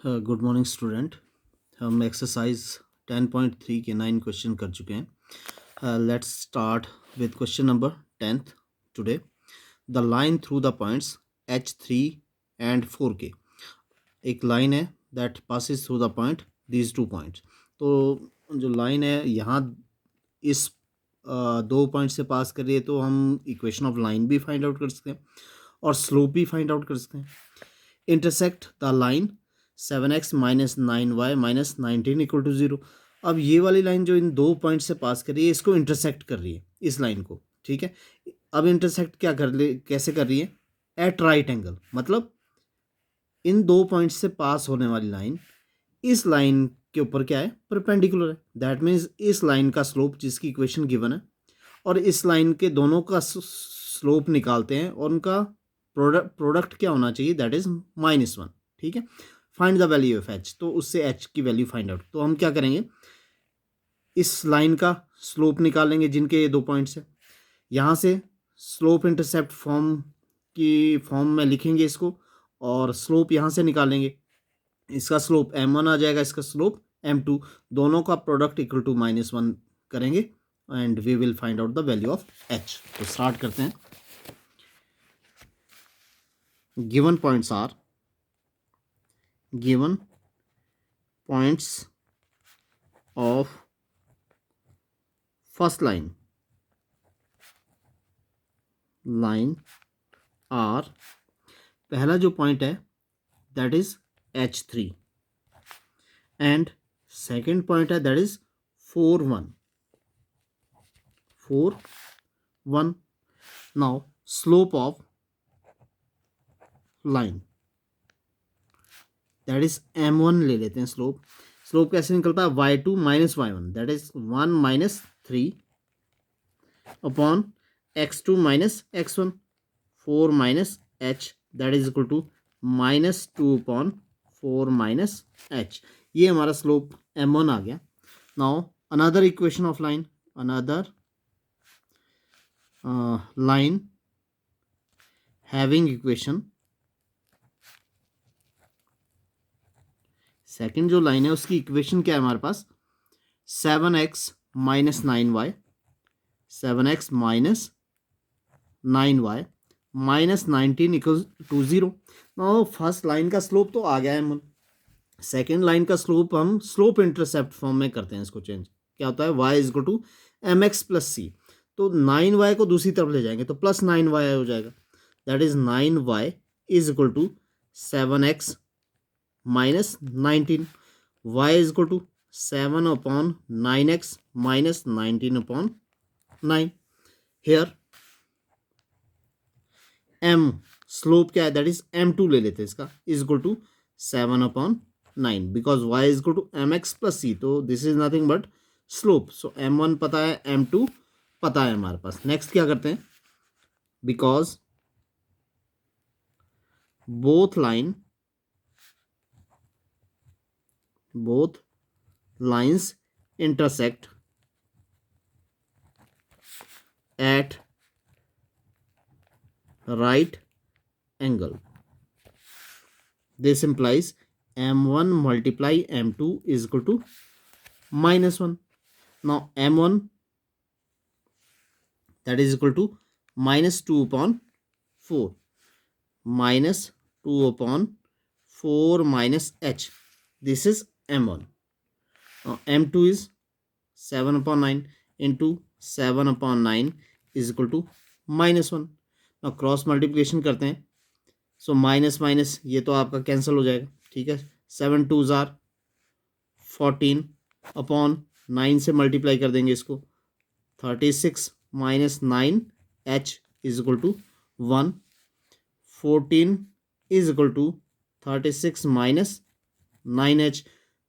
Good morning student. हम exercise 10.3 के 9 question कर चुके हैं। Let's start with question number 10th today. The line through the points H3 and 4K। एक line है that passes through the point these two points. तो जो line है यहाँ इस दो पॉइंट से पास कर रही है, तो हम इक्वेशन ऑफ लाइन भी फाइंड आउट कर सकते हैं और स्लोप भी फाइंड आउट कर सकते हैं। Intersect the line 7x minus 9y minus 19 equal to 0। अब ये वाली लाइन जो इन दो पॉइंट से पास कर रही है, इसको इंटरसेक्ट कर रही है, इस लाइन को। ठीक है, अब इंटरसेक्ट क्या कर ले, कैसे कर रही है? एट राइट एंगल, मतलब इन दो पॉइंट से पास होने वाली लाइन इस लाइन के ऊपर क्या है? परपेंडिकुलर है। दैट मीन्स इस लाइन का स्लोप, जिसकी इक्वेशन गिवन है, और इस लाइन के दोनों का स्लोप निकालते हैं और उनका प्रोडक्ट क्या होना चाहिए? That is -1। ठीक है, find the value of H. तो उससे एच की वैल्यू फाइंड आउट। तो हम क्या करेंगे? इस लाइन का स्लोप निकालेंगे जिनके ये दो पॉइंट्स है। यहाँ से स्लोप इंटरसेप्ट फॉर्म में लिखेंगे इसको, और स्लोप यहाँ से निकालेंगे। इसका स्लोप m1 आ जाएगा, इसका स्लोप m2। दोनों का प्रोडक्ट इक्वल टू -1 करेंगे and we will find out the value of h। तो स्टार्ट करते हैं। Given points are, given points of first line are, पहला जो पॉइंट है that is H3 and second point है that is 4 1 now slope of line that is m1 ले लेते हैं। स्लोप कैसे निकलता है? y2 minus y1 that is 1 minus 3 upon x2 minus x1 4 minus h that is equal to -2 upon 4 minus h। ये हमारा slope m1 आ गया। Now another equation of line, another line having equation, second जो line है उसकी equation क्या है हमारे पास? 7x minus 9y, 7x minus 9y minus 19 equal to 0। Now first line का स्लोप तो आ गया है। सेकेंड लाइन का स्लोप हम स्लोप इंटरसेप्ट फॉर्म में करते हैं। इसको चेंज क्या होता है? y is equal to mx plus सी। तो 9y को दूसरी तरफ ले जाएंगे तो प्लस 9y हो जाएगा। That is 9y is equal to 7x minus 19। y is equal to 7 upon 9x minus 19 upon 9। Here m slope क्या है? दैट इज m2 ले लेते हैं। इसका is equal to 7 upon 9 because y is equal to mx plus सी। तो this is nothing but slope. So m1 पता है, m2 पता है हमारे पास। नेक्स्ट क्या करते हैं? Because both lines intersect at right angle, this implies m1 multiply m2 is equal to -1. Now m1 that is equal to -2 upon 4, -2 upon 4 minus h. This is m1. Now m2 is 7 upon 9 into 7 upon 9 is equal to -1. Now cross multiplication करते हैं। So minus minus ये तो आपका cancel हो जाएगा। ठीक है, 7 2 jar 14 upon 9 से मल्टीप्लाई कर देंगे इसको। 36 minus 9 h is equal to 1। 14 is equal to 36 minus 9h।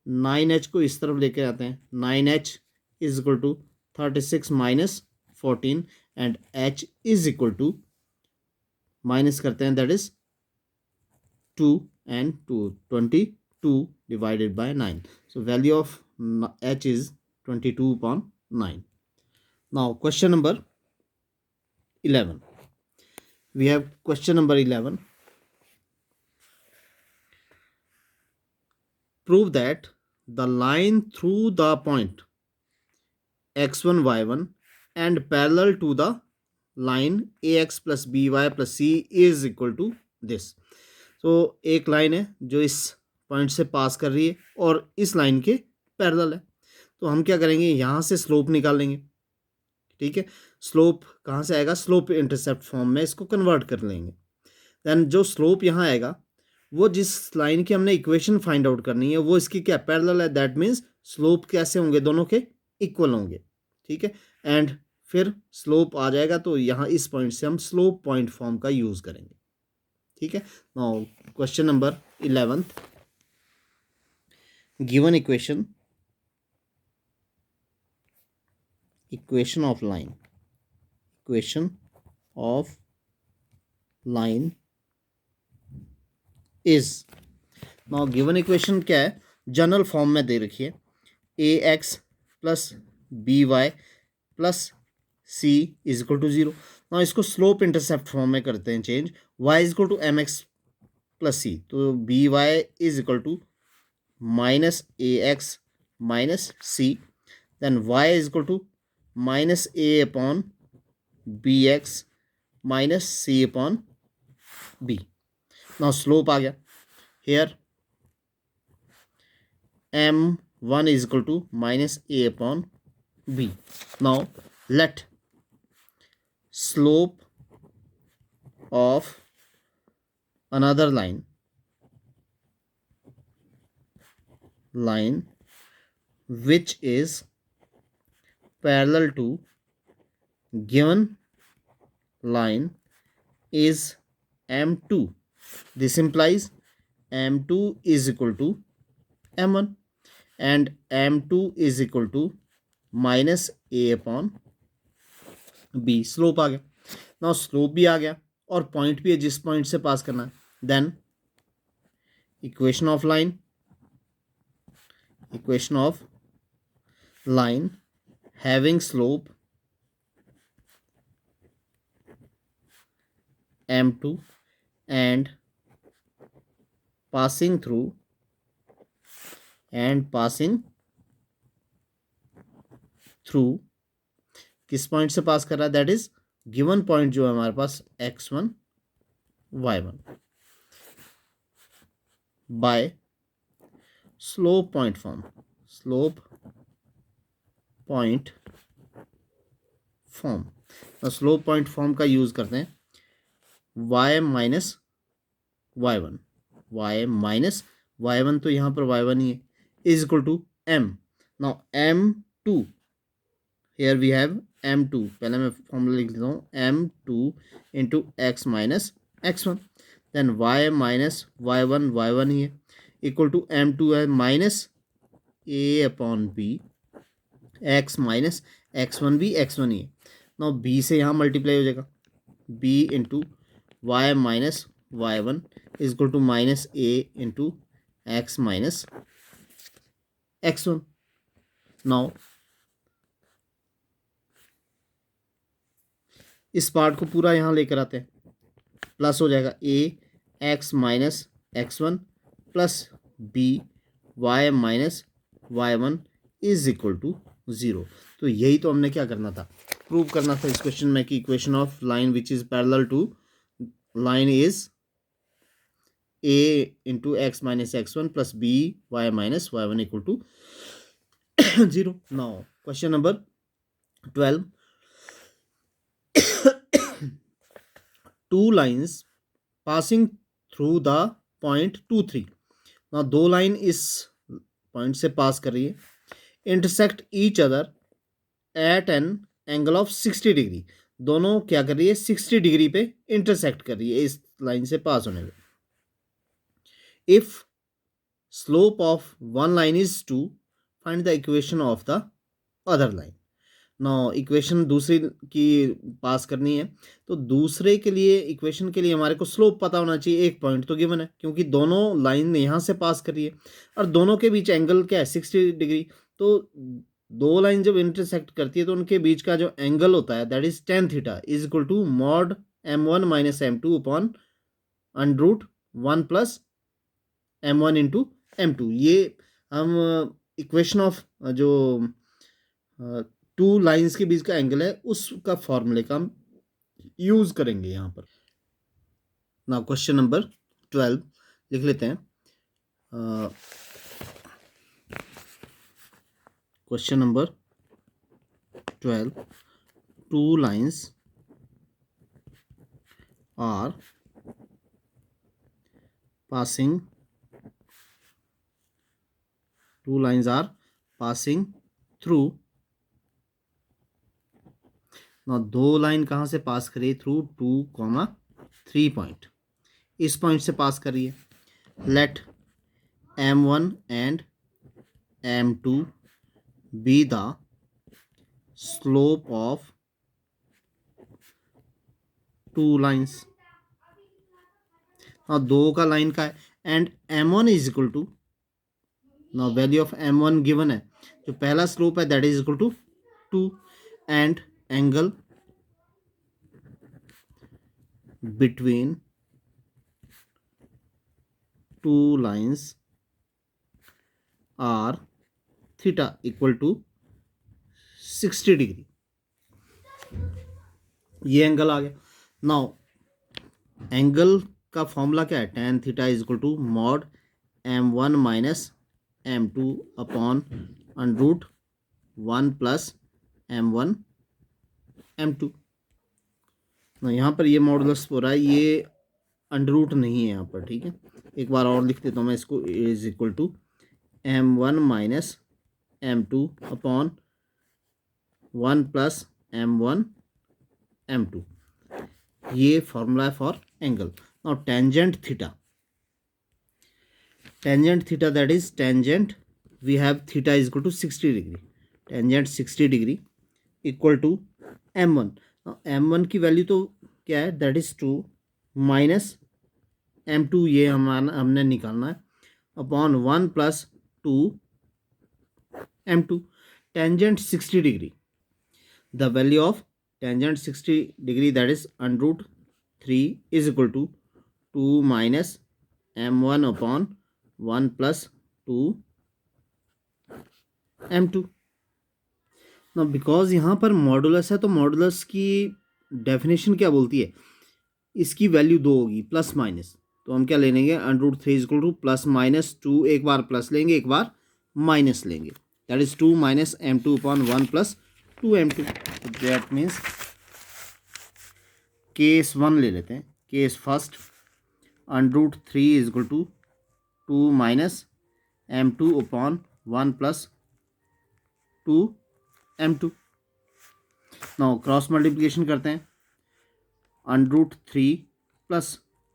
9h को इस तरफ लेके आते हैं। 9h is equal to 36 minus 14 and h is equal to, minus करते हैं, that is 2 and 2, 22 divided by 9. So value of h is 22 upon 9. Now question number 11. We have question number 11. prove that the line through the point x1 y1 and parallel to the line ax plus by plus c is equal to this. तो एक line है जो इस point से pass कर रही है और इस लाइन के पैरेलल है, तो हम क्या करेंगे, यहाँ से स्लोप निकाल लेंगे. ठीक है, स्लोप कहाँ से आएगा, स्लोप इंटरसेप्ट फॉर्म में इसको कन्वर्ट कर लेंगे. देन जो स्लोप यहाँ आएगा वो जिस लाइन की हमने इक्वेशन फाइंड आउट करनी है वो इसकी क्या पैरेलल है, दैट मीन्स स्लोप कैसे होंगे, दोनों के इक्वल होंगे. ठीक है, एंड फिर स्लोप आ जाएगा तो यहाँ इस पॉइंट से हम स्लोप पॉइंट फॉर्म का यूज करेंगे. ठीक है, now question number 11. Given equation of line, equation of line is, now given equation क्या है, जनरल फॉर्म में दे रखी है, A X plus B Y plus C is equal to 0. ना इसको स्लोप इंटरसेप्ट फॉर्म में करते हैं change, Y is equal to M X plus सी, तो B Y is equal to minus A X minus C, then Y is equal to minus A upon B X minus C upon B. Now slope आ गया here, m1 is equal to minus a upon b. Now let slope of another line which is parallel to given line is m2. This implies m2 is equal to m1 and m2 is equal to minus a upon b. Slope आ गया. ना slope भी आ गया और point भी है जिस point से पास करना है. Then equation of line having slope m2 and passing through किस पॉइंट से पास कर रहा है, दैट इज गिवन पॉइंट जो है हमारे पास x1 y1 by slope point form. Slope point form का यूज करते हैं, y माइनस y1 तो यहाँ पर y1 ही है, is equal to m. Now m2 here we have m2, पहले मैं फॉर्मूला लिख देता हूँ, m2 into x minus x1, then y minus y1 ही है, इक्वल टू m2 है minus a upon b, x minus x1 भी x1 ही है. नाउ b से यहाँ मल्टीप्लाई हो जाएगा, b into y minus y1 is equal to minus a into x minus x1. Now इस पार्ट को पूरा यहाँ लेकर आते हैं, प्लस हो जाएगा a x minus x1 plus b y minus y1 is equal to 0. तो यही तो हमने क्या करना था, प्रूव करना था इस क्वेश्चन में कि equation of line which is parallel to line is a into x minus x1 plus b y minus y1 equal to 0. Now question number 12. Two lines passing through the point 2 3. now दो line इस point से pass कर रही है, intersect each other at an angle of 60 degree. दोनों क्या कर रही है, 60 डिग्री पे इंटरसेक्ट कर रही है इस लाइन से पास होने में. If slope of one line is 2, find the equation of the other line. Now equation दूसरी की पास करनी है, तो दूसरे के लिए इक्वेशन के लिए हमारे को स्लोप पता होना चाहिए. एक पॉइंट तो गिवन है क्योंकि दोनों लाइन यहाँ से पास कर रही है और दोनों के बीच एंगल क्या है, 60 डिग्री. तो दो लाइन जब इंटरसेक्ट करती है तो उनके बीच का जो एंगल होता है that is tan theta is equal to mod m1 minus m2 upon under root 1 plus m1 into m2। ये हम इक्वेशन ऑफ जो टू लाइंस के बीच का एंगल है उसका फॉर्मूले का हम यूज करेंगे यहाँ पर। ना क्वेश्चन नंबर 12 लिख लेते हैं। Question number 12, two lines are passing two lines are passing through। now दो लाइन कहाँ से पास करिए? थ्रू 2, 3 पॉइंट, इस पॉइंट से पास करिए। Let m1 and m2 be the slope of two lines. now दो का लाइन का है and m1 is equal to, now value of m1 given है, जो पहला स्लोप है that is equal to 2 and angle between two lines are theta equal to 60 degree. ये angle आ गया। नाउ एंगल का फॉर्मूला क्या है? tan theta is equal to mod m1 minus m2 upon √ 1 plus m1 m2। यहाँ पर ये modulus हो रहा है, ये √ नहीं है यहाँ पर, ठीक है। एक बार और लिख देता हूँ मैं इसको, is equal to m1 minus m2 upon 1 plus m1 m2। ये फॉर्मूला है for angle. Now tangent theta that is tangent, we have theta is equal to 60 degree, tangent 60 degree equal to m1। m1 की value तो क्या है? That is 2 minus m2, ये हमने निकालना है, upon 1 plus 2 m2। Tangent 60 degree, the value of tangent 60 degree that is √3 is equal to 2 minus m1 upon 1 plus 2 m2। ना because यहाँ पर मॉडुलस है, तो मॉडुलस की डेफिनेशन क्या बोलती है? इसकी वैल्यू 2 होगी प्लस माइनस, तो हम क्या ले लेंगे? √3 is equal to plus minus 2, एक बार प्लस लेंगे एक बार माइनस लेंगे, that is 2 minus m2 upon 1 plus 2 m2। That means case 1 ले लेते हैं, case first, √3 is equal to 2 minus m2 upon 1 plus 2 m2। Now cross multiplication करते हैं, √3 plus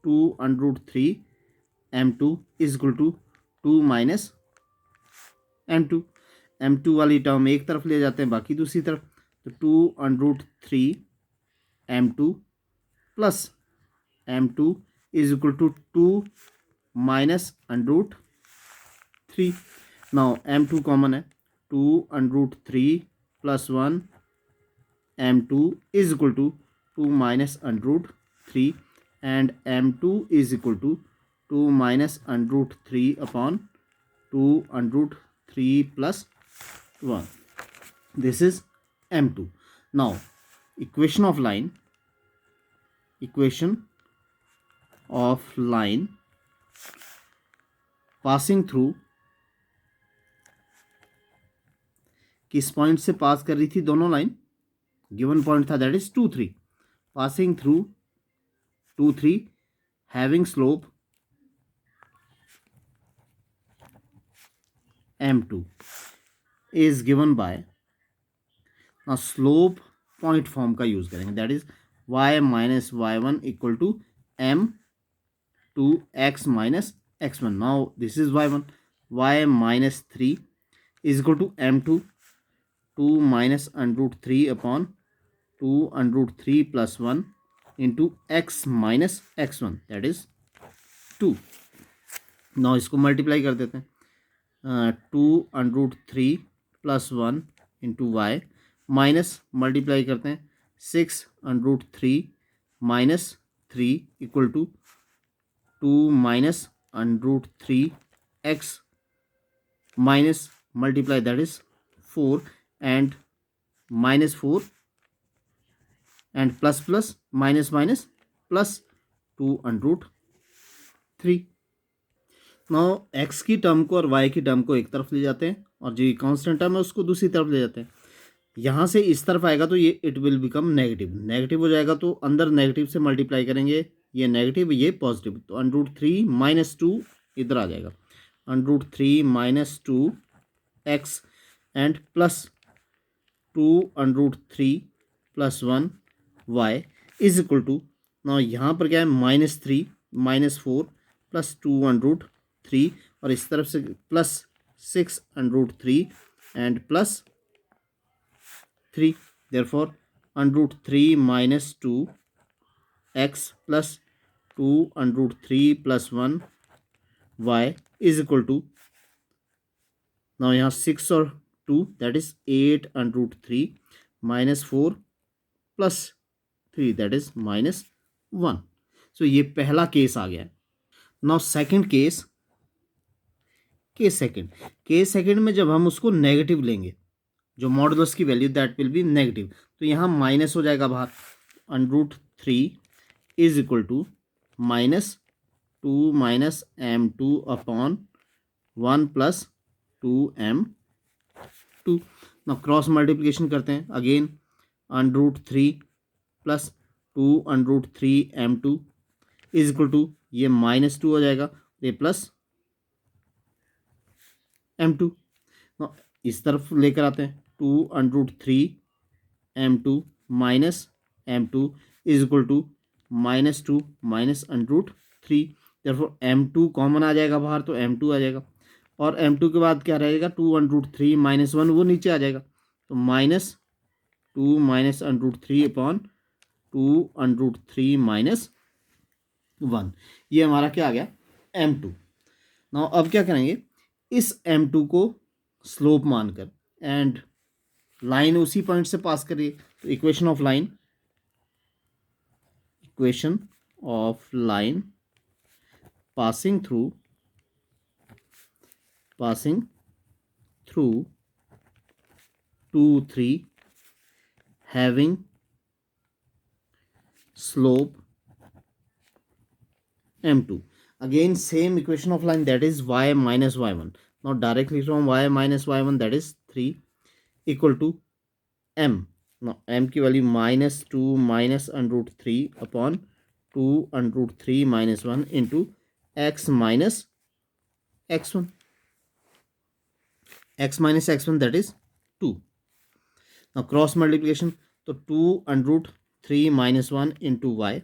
2 √3 m2 is equal to 2 minus m2। m2 वाली term एक तरफ ले जाते हैं, बाकी दूसरी तरफ, तो 2 √3 m2 plus m2 is equal to 2 minus √3। Now m2 common है, 2 √3 plus 1 m2 is equal to 2 minus √3 and m2 is equal to 2 minus √3 upon 2 √3 plus 1। This is m2। Now equation of line passing through, किस point से pass कर रही थी दोनों line? Given point था that is 2, 3, passing through 2, 3 having slope m2 is given by, slope point form का use करेंगे, that is y minus y1 equal to m2 x minus x1। Now this is y1, y minus 3 is equal to m2 2 minus √3 upon 2 √3 plus 1 into x minus x1 that is 2। नाउ इसको multiply कर देते हैं, 2 √3 plus 1 into y, minus multiply करते हैं 6 √3 minus 3 equal to 2 minus √3 x minus multiply, that is 4, and minus 4, and plus plus minus minus plus 2 under root 3. Now x की term को और वाई की टर्म को एक तरफ ले जाते हैं और जो कांस्टेंट टर्म है उसको दूसरी तरफ ले जाते हैं. यहाँ से इस तरफ आएगा तो ये it will become negative. Negative हो जाएगा तो अंदर नेगेटिव से मल्टीप्लाई करेंगे, ये नेगेटिव ये पॉजिटिव, तो अंडर रूट 3 माइनस 2 इधर आ जाएगा. Under root 3 minus 2 x and plus 2 under root 3 plus 1 y is equal to, ना यहाँ पर क्या है minus 3 minus 4 plus 2 under root 3 और इस तरफ से plus 6 under root 3 and plus 3. Therefore, under root 3 minus 2 x plus 2 under root 3 plus 1 y is equal to, now यहाँ 6 और 2 that is 8 under root 3 minus 4 plus 3 that is minus 1. So ये पहला case आ गया. Now second case second में जब हम उसको negative लेंगे, जो मॉडुलस की value that will be negative, तो यहाँ माइनस हो जाएगा बाहर. Under root 3 is equal to minus 2 minus m2 upon 1 plus 2m2. ना क्रॉस मल्टीप्लिकेशन करते हैं again. Under root 3 plus 2 under root 3m2 is equal to, ये माइनस 2 हो जाएगा, ये प्लस m2. इस तरफ लेकर आते हैं 2 under root 3m2 minus m2 is equal to minus 2 minus under root 3. Therefore m2 common आ जाएगा बाहर, तो m2 आ जाएगा और m2 के बाद क्या रहेगा 2 अंडर रूट 3 माइनस 1 वो नीचे आ जाएगा, तो minus 2 minus under root 3 upon 2 under root 3 minus 1. ये हमारा क्या आ गया m2. नाउ अब क्या करेंगे, इस m2 को स्लोप मानकर एंड लाइन उसी पॉइंट से पास करिए, तो equation of line passing through 2 3 having slope m2. Again same equation of line, that is y minus y1. Now directly from y minus y1 that is 3 equal to m. Now m की वैल्यू minus 2 minus under root 3 upon 2 under root 3 minus 1 into x minus x1. x minus x1 that is 2. Now cross multiplication, तो 2 under root 3 minus 1 into y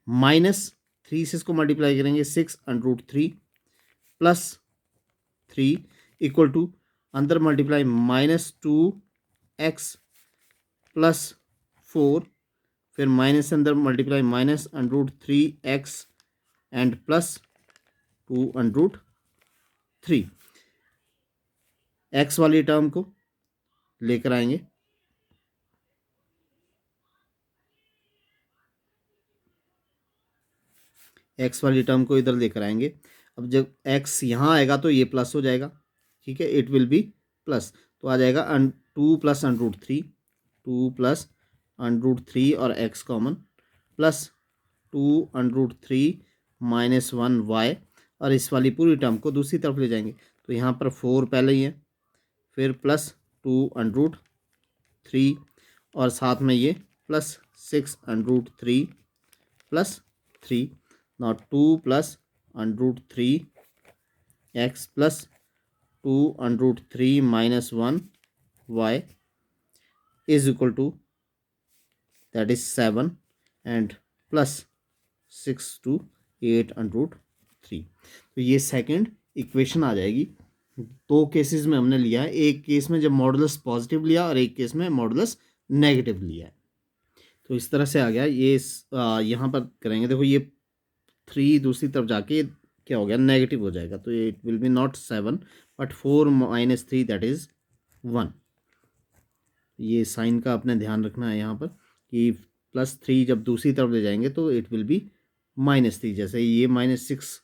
minus 3 से इसको multiply करेंगे 6 under root 3 plus 3 equal to अंदर multiply minus 2x plus 4, फिर minus अंदर multiply minus under root 3x and plus 2 under root 3. x वाली term को लेकर आएंगे, x वाली टर्म को इधर लेकर आएंगे. अब जब x यहाँ आएगा तो ये प्लस हो जाएगा, ठीक है, इट विल बी प्लस, तो आ जाएगा 2 plus under root 3, 2 plus under root 3 और x common plus 2 under root 3 minus 1 y, और इस वाली पूरी टर्म को दूसरी तरफ ले जाएंगे, तो यहाँ पर 4 पहले ही है, फिर प्लस 2 अंडर रूट 3 और साथ में ये plus 6 under root 3 plus 3. Now 2 plus under root 3 x plus 2 under root 3 minus 1 y is equal to, that is 7 and plus 6 to 8 under root 3. तो ये सेकंड इक्वेशन आ जाएगी. दो केसेस में हमने लिया है, एक केस में जब मॉडुलस पॉजिटिव लिया और एक केस में मॉडुलस नेगेटिव लिया है. तो इस तरह से आ गया ये. यहाँ पर करेंगे, देखो ये 3 दूसरी तरफ जाके क्या हो गया नेगेटिव हो जाएगा, तो it will B not 7 but 4 minus 3 that is 1. ये साइन का अपने ध्यान रखना है यहाँ पर कि प्लस 3 जब दूसरी तरफ ले जाएंगे तो इट विल बी माइनस 3. जैसे ये माइनस 6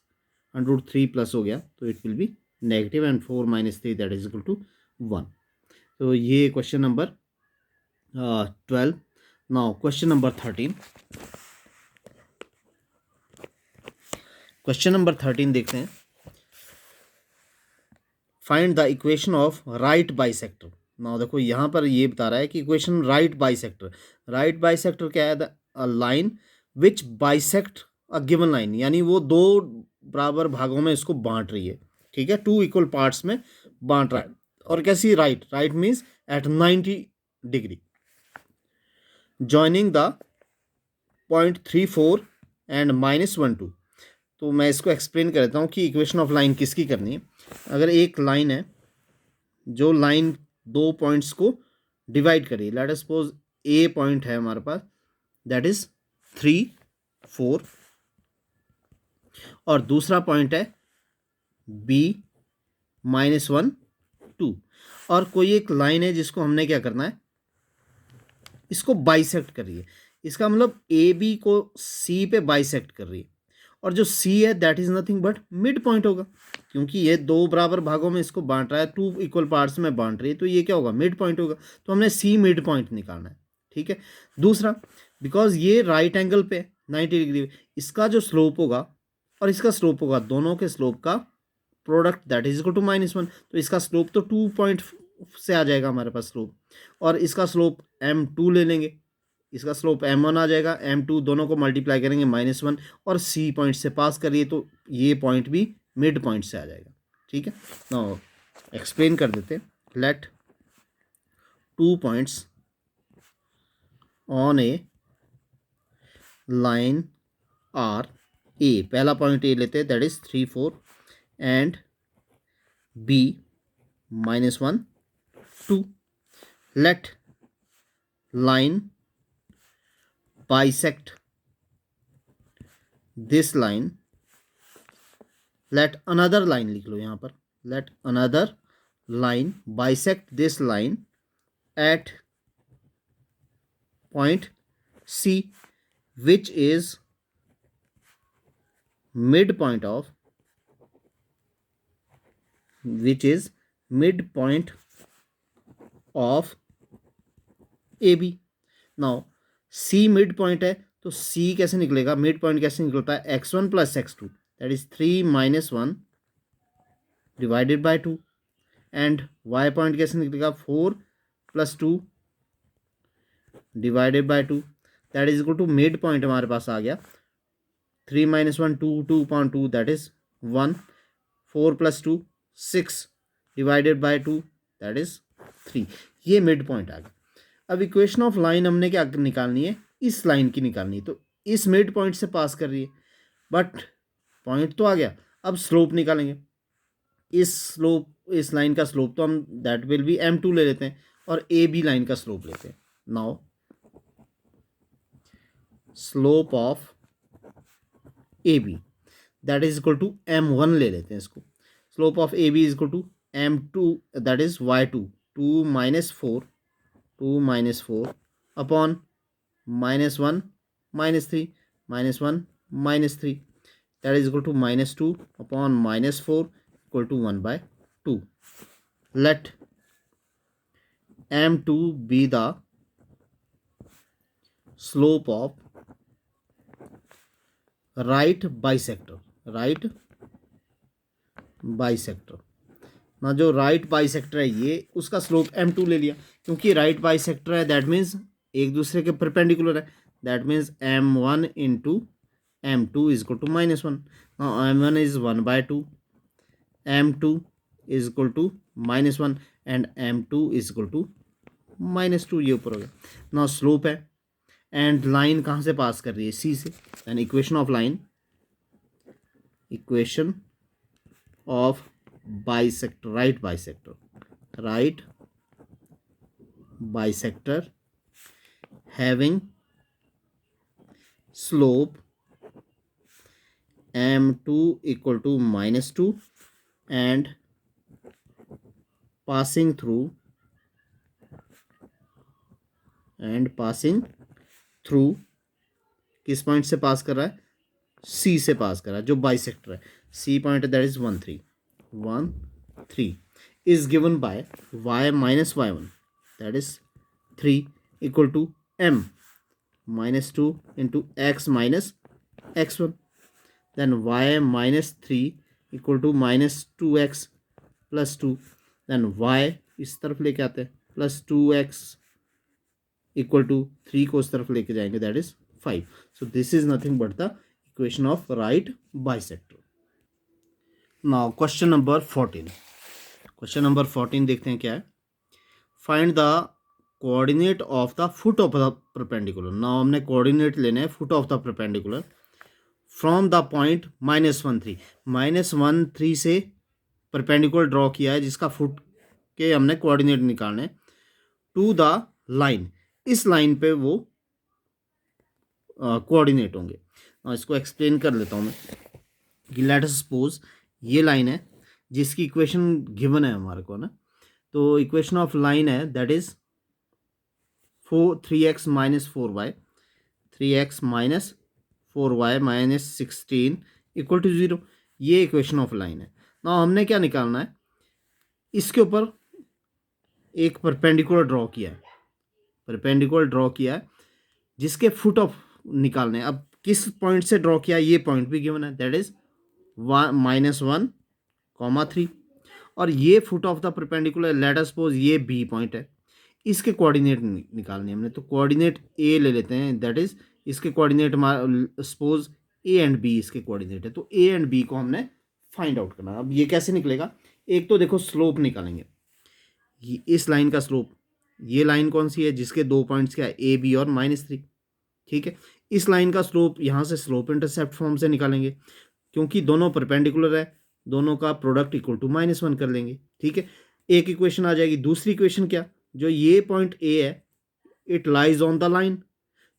अंडर रूट 3 प्लस हो गया तो it will be negative and 4 minus 3 that is equal to 1. तो ये question number 12. Now question number 13. Question number 13 देखते हैं. Find the equation of right bisector. Now देखो यहाँ पर ये बता रहा है कि इक्वेशन राइट बाइसेक्टर. राइट बाइसेक्टर क्या है? A line which bisect a given line, यानी वो दो बराबर भागों में इसको बांट रही है. ठीक है, 2 इक्वल पार्ट्स में बांट रहा है. और कैसी? Right. Right means at 90 degree joining the point 3 4 and -1 2. तो मैं इसको एक्सप्लेन कर देता हूँ कि इक्वेशन ऑफ लाइन किसकी करनी है. अगर एक लाइन है, जो लाइन दो पॉइंट्स को डिवाइड करिए. लेट अस सपोज ए पॉइंट है हमारे पास, दैट इज 3 4, और दूसरा पॉइंट है बी -1 2. और कोई एक लाइन है जिसको हमने क्या करना है, इसको बाइसेक्ट करिए. इसका मतलब ए बी को सी पे बाइसेक्ट कर रही है, और जो सी है that is nothing but mid point होगा, क्योंकि ये दो बराबर भागों में इसको बांट रहा है, 2 इक्वल पार्ट्स में बांट रही है, तो ये क्या होगा? मिड पॉइंट होगा. तो हमने सी मिड पॉइंट निकालना है. ठीक है. दूसरा, बिकॉज ये राइट एंगल पे 90 डिग्री, इसका जो स्लोप होगा और इसका स्लोप होगा, दोनों के स्लोप का product that is equal to -1. तो इसका स्लोप तो 2 पॉइंट से आ जाएगा हमारे पास स्लोप, और इसका स्लोप m2 ले लेंगे, इसका स्लोप m1 आ जाएगा. m2 दोनों को मल्टीप्लाई करेंगे -1, और c पॉइंट से पास करिए तो ये पॉइंट भी मिड पॉइंट से आ जाएगा. ठीक है. नाउ एक्सप्लेन कर देते. Let 2 points on a line are A. पहला पॉइंट ए लेते हैं, that is 3 4, and B -1 2. Let line bisect this line. Let another line लिख लो यहाँ पर. Let another line bisect this line at point C, which is midpoint of AB. Now see mid point है, तो सी कैसे निकलेगा? Mid point कैसे निकलता है? x1 + x2 that is 3 - 1 divided by 2. And y point कैसे निकलेगा? 4 + 2 divided by 2 that is equal to mid point हमारे पास आ गया. 3 - 1 2, 2/2 that is 1. 4 + 2 6 divided by 2 that is 3. ये मिड पॉइंट आ गया. अब इक्वेशन ऑफ लाइन हमने क्या निकालनी है? इस लाइन की निकालनी है. तो इस मिड पॉइंट से पास कर रही है, बट पॉइंट तो आ गया. अब स्लोप निकालेंगे. इस लाइन का स्लोप तो हम दैट विल बी m2 ले लेते हैं, और ए बी लाइन का स्लोप लेते हैं. Now slope of A B that is equal to m1 ले लेते हैं इसको. Slope of A B is equal to m2 that is y2 2 - 4 upon -1 -3 -1 -3 that is equal to -2 upon -4 equal to 1/2. Let m2 be the slope of right bisector. ना जो right bisector है ये, उसका slope m2 ले लिया, क्योंकि right bisector है that means एक दूसरे के परपेंडिकुलर है. That means m1 × m2 is equal to -1. Now m1 is 1/2, m2 is equal to -1, and m2 is equal to -2. ये ऊपर हो गया. नाउ स्लोप है, एंड लाइन कहाँ से पास कर रही है? सी से. And equation of line, equation of bisector, right bisector having slope m2 equal to -2 and passing through किस पॉइंट से पास कर रहा है? सी से पास कर रहा है, जो बाइसेक्टर है. C point that is 1 3 1 3 is given by y minus y1, that is 3 equal to m minus 2 into x minus x1, then y minus 3 equal to minus 2x plus 2, then y इस तरफ लेके आते हैं plus 2x equal to 3 को उस तरफ लेके जाएंगे, that is 5. So this is nothing but the equation of right bisector. Now question number 14. Question number 14 देखते हैं क्या है. Find the coordinate of the foot of the perpendicular. Now हमने कोऑर्डिनेट लेने हैं foot of the perpendicular from the point -1 3 -1 3 से perpendicular draw किया है जिसका फुट के हमने कोऑर्डिनेट निकालने टू द लाइन. इस लाइन पे वो कोऑर्डिनेट होंगे. इसको एक्सप्लेन कर लेता हूँ मैं कि लेट अस सपोज ये लाइन है जिसकी इक्वेशन गिवन है हमारे को ना. तो इक्वेशन ऑफ लाइन है that is 3x minus 4y 3x minus 4y minus 16 equal to 0. ये इक्वेशन ऑफ लाइन है. ना हमने क्या निकालना है, इसके ऊपर एक परपेंडिकुलर ड्रॉ किया है, परपेंडिकुलर ड्रॉ किया है जिसके फुट ऑफ निकालने हैं. अब किस पॉइंट से ड्रॉ किया, ये पॉइंट भी गिवन है दैट इज -1, 3 और ये foot of the perpendicular late us suppose ये बी पॉइंट है. इसके कोऑर्डिनेट निकालने हमने, तो कोऑर्डिनेट ए ले लेते हैं दैट इज इसके coordinate suppose A and B इसके कोऑर्डिनेट है. तो ए एंड बी को हमने फाइंड आउट करना. अब ये कैसे निकलेगा, एक तो देखो स्लोप निकालेंगे, इस लाइन का स्लोप. ये लाइन कौन सी है जिसके दो पॉइंट्स क्या है ए बी और -3. ठीक है, इस लाइन का स्लोप यहाँ से स्लोप इंटरसेप्ट फॉर्म से निकालेंगे क्योंकि दोनों परपेंडिकुलर है, दोनों का प्रोडक्ट इक्वल टू -1 कर लेंगे. ठीक है, एक इक्वेशन आ जाएगी. दूसरी इक्वेशन क्या, जो ये पॉइंट ए है it lies on the line,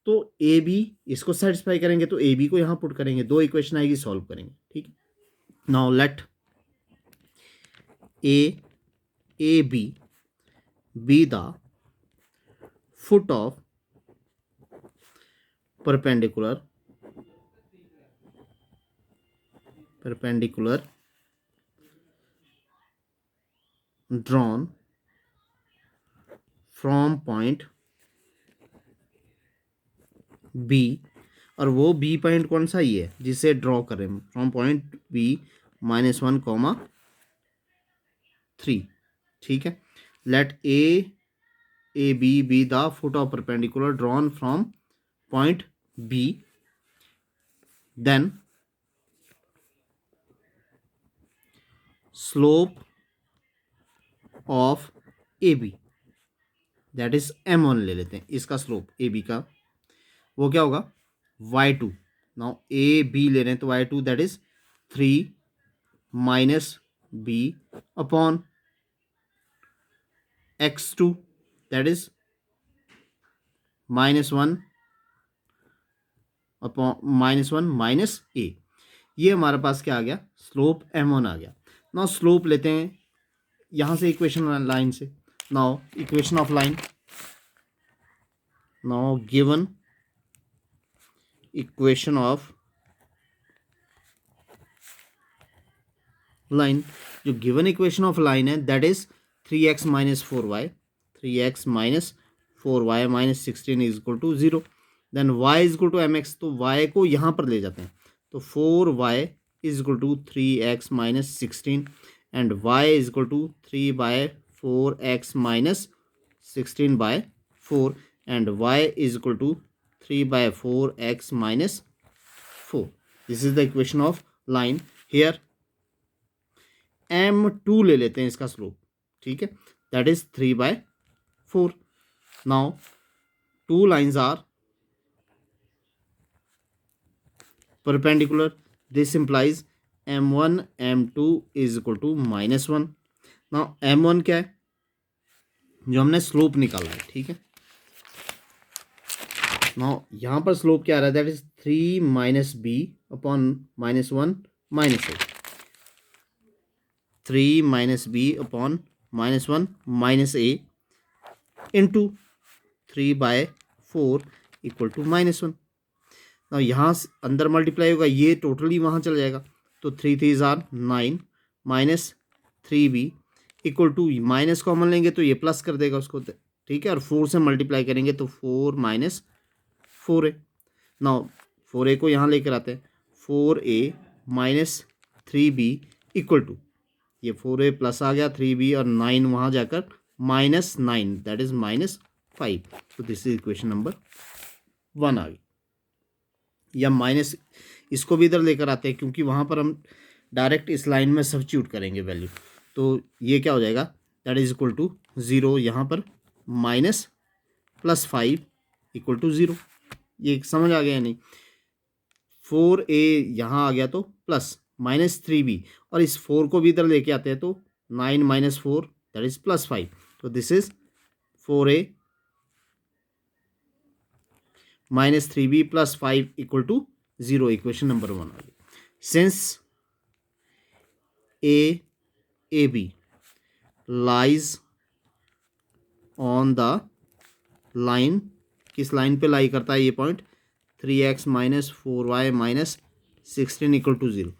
तो ए बी इसको सेटिस्फाई करेंगे तो ए बी को यहाँ पुट करेंगे, दो इक्वेशन आएगी, सॉल्व करेंगे. ठीक है, now let A B be the foot of perpendicular drawn from point B, और वो B पॉइंट कौन सा ये है जिसे ड्रॉ करें फ्रॉम पॉइंट B -1, 3. ठीक है, let A B the foot of perpendicular drawn from point B, then slope of AB that is m1 ले लेते हैं. इसका स्लोप AB का वो क्या होगा y2. नाउ AB ले रहे हैं तो y2 that is 3 minus B upon x2 that is -1 upon -1 minus A. ये हमारे पास क्या आ गया, स्लोप m1 आ गया. नाउ स्लोप लेते हैं यहाँ से इक्वेशन लाइन से. Now equation of line, now given equation of line, जो गिवन इक्वेशन ऑफ लाइन है that is 3x minus 4y minus 16 is equal to 0. Then y is equal to mx, तो y को यहाँ पर ले जाते हैं तो 4y is equal to 3x minus 16 and y is equal to 3/4x minus 16/4 and y is equal to 3/4x minus 4. This is the equation of line. Here m2 ले लेते हैं इसका स्लोप. ठीक है, that is 3/4. Now two lines are perpendicular, this implies m1 m2 is equal to -1. now m1 क्या है, जो हमने स्लोप निकाला है. ठीक है, now यहाँ पर स्लोप क्या आ रहा है that is 3 minus B upon -1 minus A. 3 minus B upon -1 minus A into 3/4 equal to -1. ना यहाँ अंदर मल्टीप्लाई होगा, ये टोटली वहाँ चला जाएगा तो 3 3 9 minus 3b equal to, minus common लेंगे तो ये प्लस कर देगा उसको, ठीक है, और 4 से मल्टीप्लाई करेंगे तो 4 माइनस 4a। नाउ 4a को यहाँ लेकर आते हैं, 4a minus 3b equal to, ये 4a प्लस आ गया 3b और 9 वहाँ जाकर -9, दैट इज -5। तो दिस इज इक्वेशन नंबर 1 आ गई। या माइनस, इसको भी इधर लेकर आते हैं क्योंकि वहाँ पर हम डायरेक्ट इस लाइन में सब्स्टिट्यूट करेंगे वैल्यू, तो ये क्या हो जाएगा, दैट इज इक्वल टू 0, यहाँ पर माइनस प्लस 5 इक्वल टू 0। ये समझ आ गया या नहीं। 4a यहाँ आ गया तो प्लस -3b, और इस 4 को भी इधर लेके आते हैं तो 9 माइनस 4 दैट इज +5। तो this is 4a minus 3b plus 5 equal to 0, equation number 1 आ गई। Since ab lies on the line, किस लाइन पे लाई करता है ये point, 3x minus 4y minus 16 equal to 0।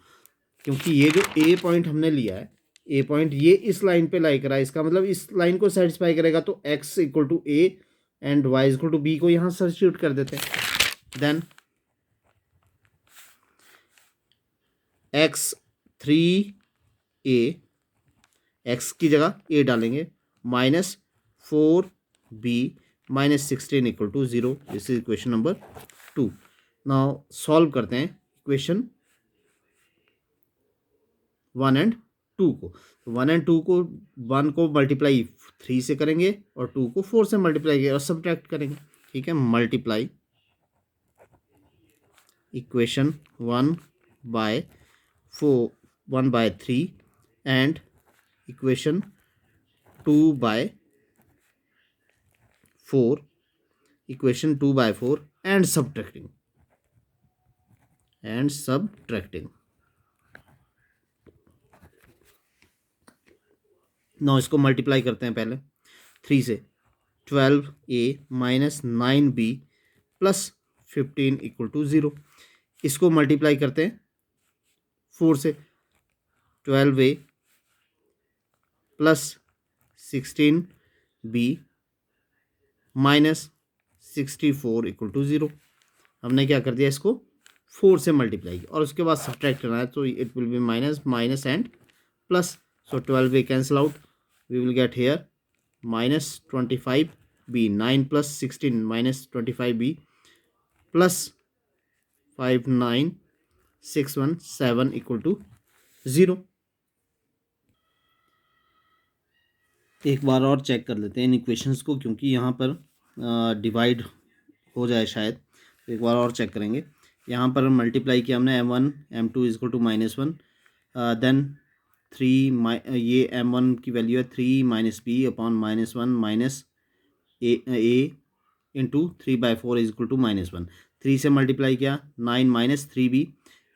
क्योंकि ये जो ए पॉइंट हमने लिया है, ए पॉइंट ये इस लाइन पे लाई करा है, इसका मतलब इस लाइन को सेटिस्फाई करेगा, तो x equal to A and y equal to B को यहाँ सब्स्टिट्यूट कर देते हैं। देन x 3a, x की जगह a डालेंगे, minus 4b minus 16 equal to 0, this is equation number 2। Now solve करते हैं इक्वेशन 1 एंड 2 को। 1 एंड 2 को, 1 को मल्टीप्लाई 3 से करेंगे और 2 को 4 से मल्टीप्लाई करेंगे और सब्ट्रैक्ट करेंगे, ठीक है। Multiply equation 1 by 4, 1 by 3 and equation 2 by 4, equation 2 by 4 and subtracting, now इसको मल्टीप्लाई करते हैं पहले 3 से, 12a minus 9b plus 15 equal to 0। इसको मल्टीप्लाई करते हैं 4 से, 12a plus 16b minus 64 equal to 0। हमने क्या कर दिया, इसको 4 से मल्टीप्लाई और उसके बाद सब्ट्रैक्ट करना है, तो it will B minus minus and plus, so 12a cancel out, we will get here minus 25b, 9 plus 16 minus 25b plus 5 9 6 1 7 equal to 0। एक बार और चेक कर लेते हैं इन इक्वेशंस को, क्योंकि यहाँ पर डिवाइड हो जाए शायद, तो एक बार और चेक करेंगे। यहाँ पर मल्टीप्लाई किया हमने m1 m2 equal to -1, then 3, ये m1 की वैल्यू है 3 minus B upon -1 minus A into 3/4 is equal to -1। 3 से मल्टीप्लाई किया 9 माइनस 3b,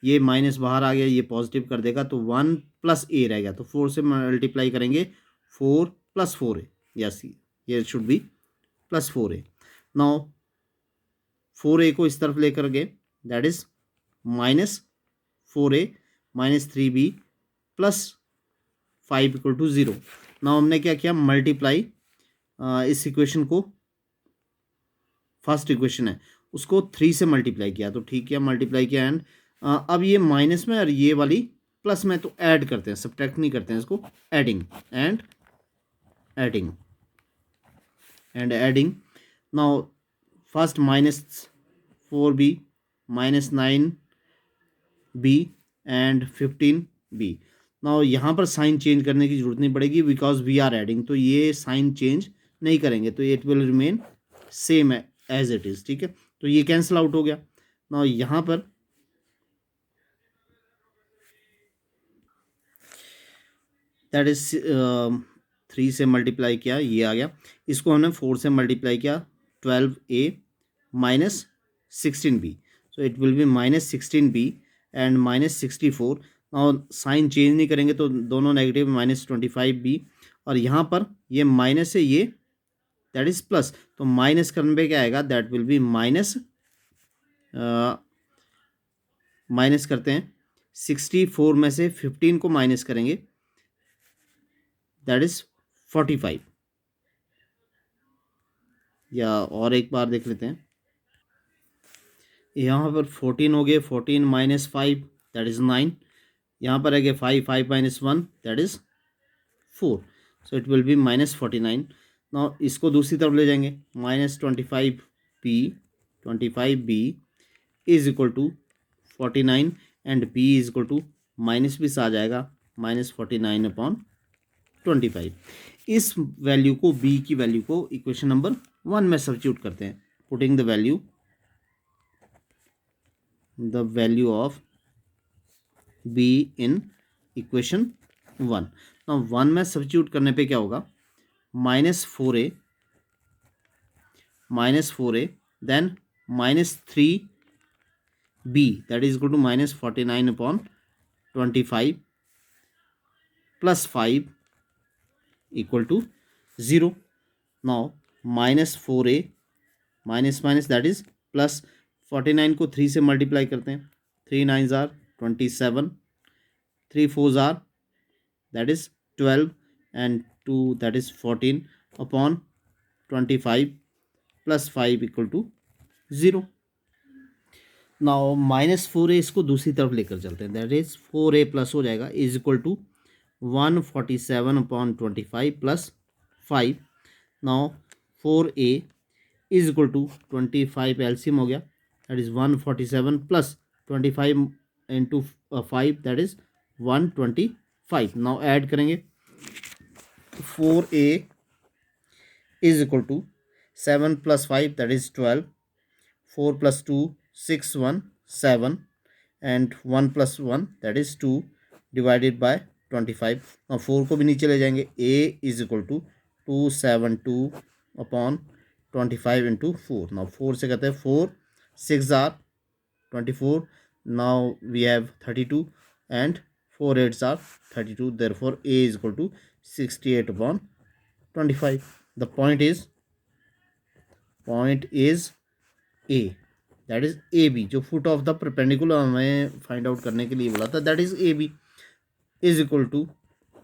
ये माइनस बाहर आ गया, ये पॉजिटिव कर देगा तो 1 प्लस ए रह गया, तो 4 से मल्टीप्लाई करेंगे 4 प्लस 4a, यस ये should be plus 4a। Now 4a को इस तरफ लेकर गए, that is minus 4a minus 3b plus 5 equal to 0। Now हमने क्या किया, मल्टीप्लाई इस इक्वेशन को, फर्स्ट इक्वेशन है उसको 3 से मल्टीप्लाई किया, तो ठीक है मल्टीप्लाई किया, एंड अब ये माइनस में और ये वाली प्लस में, तो ऐड करते हैं, सब्ट्रैक्ट नहीं करते हैं इसको, adding and adding and adding. Now first minus 4b minus 9b and 15b। Now यहाँ पर साइन चेंज करने की जरूरत नहीं पड़ेगी बिकॉज वी आर एडिंग, तो ये साइन चेंज नहीं करेंगे, तो it will remain same as it is, ठीक है। तो ये कैंसिल आउट हो गया। नाउ यहाँ पर दैट इज 3 से मल्टीप्लाई किया, ये आ गया, इसको हमने 4 से मल्टीप्लाई किया, 12a minus 16b, so it will B minus 16b and minus 64। और साइन चेंज नहीं करेंगे तो दोनों नेगेटिव, माइनस 25b, और यहाँ पर ये माइनस है, ये दैट इज प्लस, तो माइनस करने पे क्या आएगा, that will B minus, minus करते हैं 64 में से 15 को माइनस करेंगे दैट इज 45। या और एक बार देख लेते हैं, यहाँ पर 14 हो गए, 14 माइनस 5 दैट इज 9, यहाँ पर है 5, 5 minus 1 that is 4, so it will be -49। Now इसको दूसरी तरफ ले जाएंगे, -25b, 25b is equal to 49 and b is equal to minus भी आ जाएगा -49/25। इस वैल्यू को, b की वैल्यू को इक्वेशन नंबर 1 में सब्स्टिट्यूट करते हैं, putting the value of b in equation 1। Now 1 में सब्स्टिट्यूट करने पे क्या होगा, -4a, then -3b that is equal to -49/25 plus 5 equal to 0। Now -4a minus minus that is plus, 49 को 3 से मल्टीप्लाई करते हैं, 3 9 are 27, 3 4 are that is 12 and 2 that is 14 upon 25 plus 5 equal to 0। Now -4a इसको दूसरी तरफ लेकर चलते हैं, दैट इज 4a प्लस हो जाएगा is equal to 147/25 plus 5। Now 4a is equal to 25 LCM हो गया, that is 147 plus 25 into 5 that is 125। Now add करेंगे, 4a is equal to 7 plus 5 that is 12, 4 plus 2 6 1 7 and 1 plus 1 that is 2 divided by 25। और 4 को भी नीचे ले जाएंगे, a is equal to 272/25 into 4। नाउ 4 से कहते हैं 4 6 are 24, now we have 32 and 4 8 are 32, therefore a is equal to 68/25। The point is a, that is A B, जो फुट ऑफ द परपेंडिकुलर हमें फाइंड आउट करने के लिए बोला था, that is A B is equal to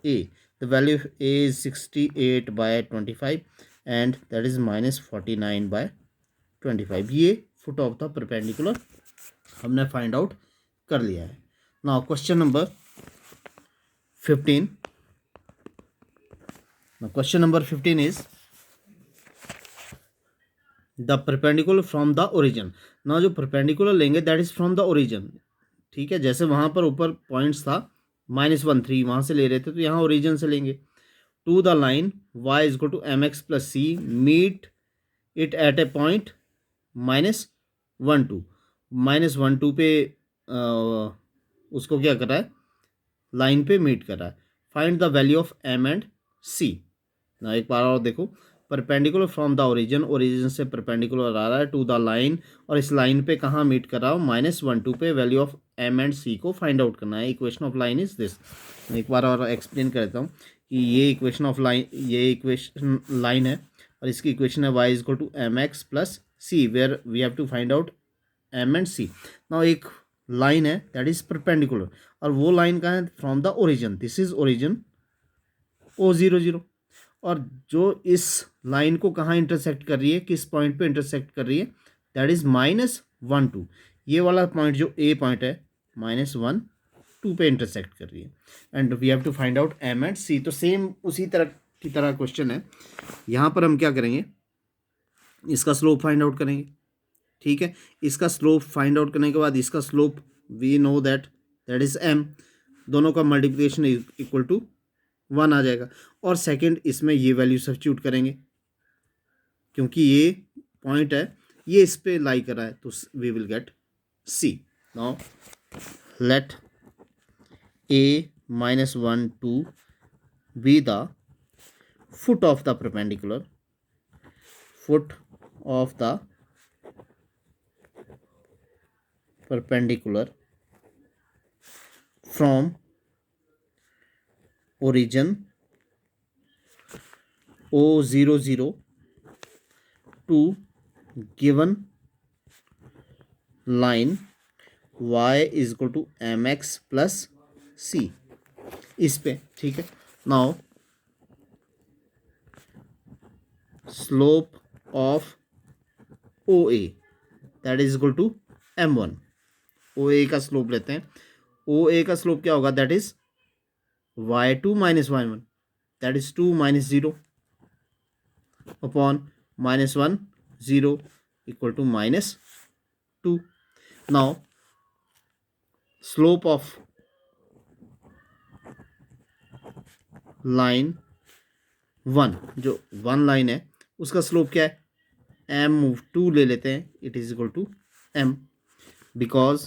a, the value of a is 68/25 and that is -49/25। ये foot of the perpendicular हमने find out कर लिया है। Now question number 15, question number 15 is the perpendicular from the origin. ना जो perpendicular लेंगे that is from the origin, ठीक है, जैसे वहाँ पर ऊपर पॉइंट्स था -1 3 वहाँ से ले रहे थे, तो यहाँ ओरिजिन से लेंगे। To the line y is equal to mx plus c, meet it at a point -1 2, -1 2 पे उसको क्या कर रहा है, लाइन पे मीट कर रहा है। Find the value of m and c। ना एक बार और देखो, perpendicular from the origin, origin से परपेंडिकुलर आ रहा है टू द लाइन, और इस लाइन पे कहाँ मीट कर रहा हूँ, -1 2 पे। Value of m and c को फाइंड आउट करना है। Equation of line is this. एक बार और एक्सप्लेन कर देता हूँ कि ये इक्वेशन ऑफ लाइन, ये इक्वेशन लाइन है और इसकी इक्वेशन है y is equal to mx plus c, where we have to find out m and c। Now एक लाइन है दैट इज परपेंडिकुलर, और वो लाइन कहाँ है, from the origin, this is origin O00, और जो इस लाइन को कहाँ इंटरसेक्ट कर रही है, किस पॉइंट पे इंटरसेक्ट कर रही है, दैट इज -1 2। ये वाला पॉइंट जो ए पॉइंट है -1 2 पे इंटरसेक्ट कर रही है, and we have to find out m and c। तो सेम उसी तरह की तरह क्वेश्चन है, यहाँ पर हम क्या करेंगे, इसका स्लोप फाइंड आउट करेंगे, ठीक है। इसका स्लोप फाइंड आउट करने के बाद इसका slope we know that is m, दोनों का मल्टीप्लिकेशन इक्वल टू 1 आ जाएगा। और सेकंड इसमें ये वैल्यू सब्स्टिट्यूट करेंगे, क्योंकि ये पॉइंट है, ये इस पे लाई कर रहा है, तो we will get c। Now let a -1 2 be the foot of the perpendicular, foot of the perpendicular from origin O00 to given line y is equal to mx plus c, इस पे, ठीक है। Now slope of OA that is equal to m1. OA का slope लेते हैं. OA का slope क्या होगा? That is y2 minus y1, that is 2 minus 0 upon minus 1 0 equal to minus 2. Now slope of line 1, जो 1 लाइन है उसका slope क्या है? m2 ले लेते हैं. It is equal to m because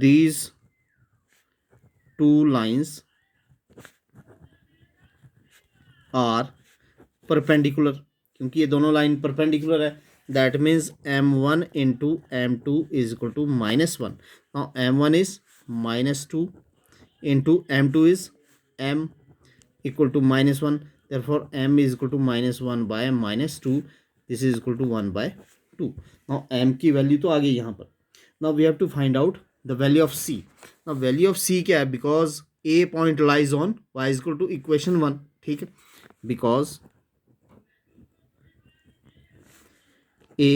these two lines are perpendicular. क्योंकि ये दोनों लाइन परपेंडिकुलर है, that means m1 into m2 is equal to -1. Now m1 is -2 into m2 is m equal to -1. therefore m is equal to -1 by -2. this is equal to 1 by 2. now m की value तो आ गई यहाँ पर. now we have to find out the value of c. now value of c क्या है? because a point lies on y is equal to equation 1. ठीक है, because a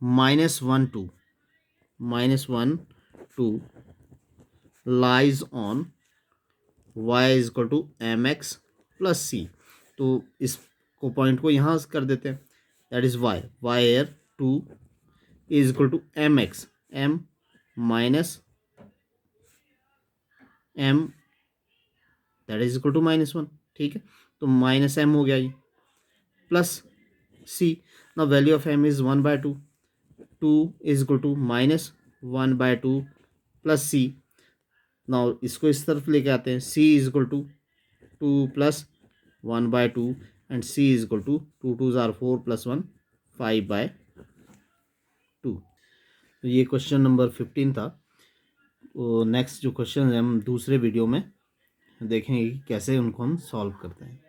-1 2 lies on y is equal to mx plus c. तो इसको point को यहाँ कर देते हैं. That is y here 2 is equal to mx, m minus m that is equal to -1. ठीक है, तो माइनस m हो गया ये, plus c. Now value of m is 1 by 2. 2 is equal to -1 by 2 plus c. Now इसको इस तरफ लेके आते हैं. c is equal to 2 plus 1 by 2 and c is equal to 2 2s are 4 plus 1 5 by 2. तो ये क्वेश्चन नंबर 15 था. तो नेक्स्ट जो क्वेश्चन है हम दूसरे वीडियो में देखेंगे कि कैसे उनको हम सॉल्व करते हैं.